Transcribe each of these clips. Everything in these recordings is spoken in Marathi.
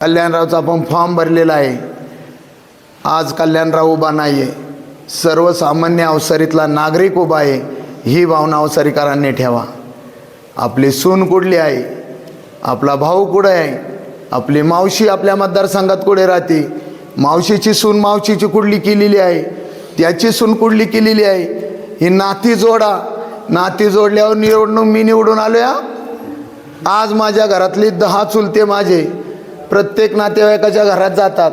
कल्याणरावचा आपण फॉर्म भरलेला आहे. आज कल्याणराव उभा नाही आहे, सर्वसामान्य अवसरीतला नागरिक उभा आहे. ही भावना अवसरीकरांनी ठेवा. आपली सून कुठली आहे, आपला भाऊ कुठे आहे, आपली मावशी आपल्या मतदारसंघात कुठे राहते, मावशीची सून मावशीची कुठली केलेली आहे, त्याची सून कुठली केलेली आहे, ही नाती जोडा. नाती जोडल्यावर मी निवडून आलो या. आज माझ्या घरातली 10 चुलते माझे प्रत्येक नातेवाईकाच्या घरात जातात.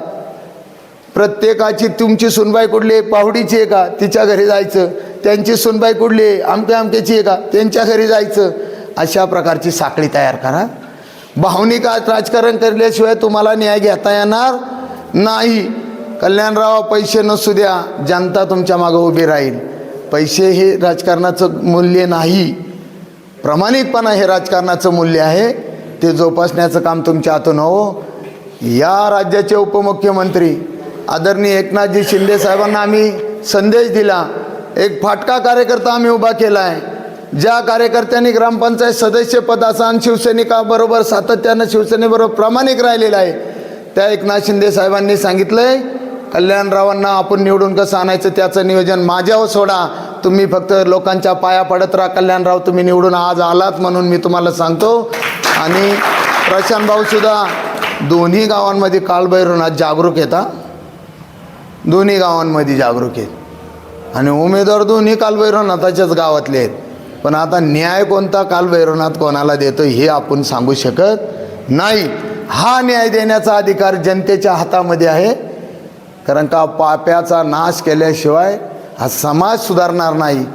प्रत्येकाची तुमची सुनबाई कुठली आहे, पाहुडीची आहे का, तिच्या घरी जायचं. त्यांची सुनबाई कुठली आहे, आमक्याची आहे का, त्यांच्या घरी जायचं. अशा प्रकारची साखळी तयार करा. भावनिक राजकारण केल्याशिवाय तुम्हाला न्याय घेता येणार नाही. कल्याणराव पैसे नसू द्या, जनता तुमच्या मागे उभी राहील. पैसे हे राजकारणाचं मूल्य नाही, प्रामाणिकपणा हे राजकारणाचं मूल्य आहे. ते जोपासण्याचं काम तुमच्या हातून हो. या राज्याचे उपमुख्यमंत्री आदरणीय एकनाथजी शिंदे साहेबांना आम्ही संदेश दिला. एक फाटका कार्यकर्ता आम्ही उभा केला आहे. ज्या कार्यकर्त्यांनी ग्रामपंचायत सदस्य पदाचा आणि शिवसैनिकाबरोबर सातत्यानं शिवसेनेबरोबर प्रामाणिक राहिलेला आहे, त्या एकनाथ शिंदे साहेबांनी सांगितलंय कल्याणरावांना आपण निवडून कसं आणायचं त्याचं नियोजन माझ्यावर सोडा. तुम्ही फक्त लोकांच्या पाया पडत राहा. कल्याणराव तुम्ही निवडून आज आलात म्हणून मी तुम्हाला सांगतो. आणि प्रशांत भाऊ सुद्धा दोन्ही गावांमध्ये कालभैरवनाथ जागरूक येतात, दोन्ही गावांमध्ये जागरूक आहेत आणि उमेदवार दोन्ही कालभैरवनाथाच्याच गावातले आहेत. पण आता न्याय कोणता कालभैरवनाथ कोणाला देतो हे आपण सांगू शकत नाही. हा न्याय देण्याचा अधिकार जनतेच्या हातामध्ये आहे. कारण का पाप्याचा नाश केल्याशिवाय हा समाज सुधारणार नाही.